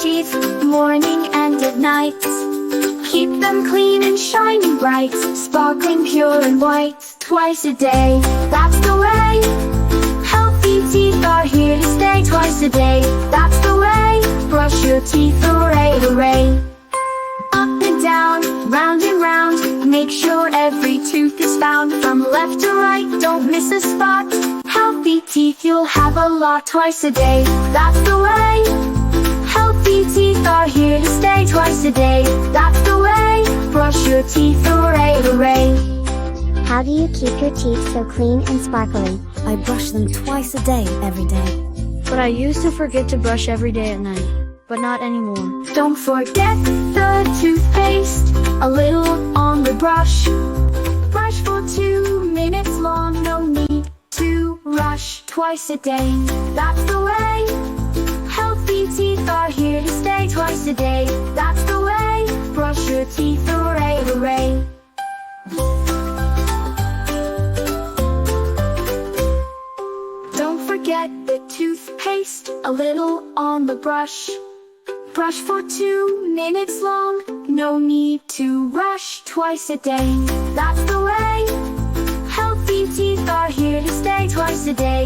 teeth, morning and at night. Keep them clean and shining bright, sparkling pure and white. Twice a day, that's the way. Healthy teeth are here to stay. Twice a day, that's the way. Brush your teeth, hooray, hooray. Up and down, round and round, make sure every tooth is found. From left to right, don't miss a spot. Healthy teeth, you'll have a lot. Twice a day, that's the way. Healthy teeth are here to stay. Twice a day, that's the way. Brush your teeth, hooray, hooray. How do you keep your teeth so clean and sparkly? I brush them twice a day, every day. But I used to forget to brush every day at night, but not anymore. Don't forget the toothpaste, a little on the brush. Brush for 2 minutes long, no need to rush. Twice a day, that's the way. Healthy teeth are here to stay. Twice a day, that's the way. Brush your teeth, hooray, hooray. Don't forget the toothpaste, a little on the brush. Brush for 2 minutes long, no need to rush. Twice a day, that's the way. Healthy teeth are here to stay. Twice a day,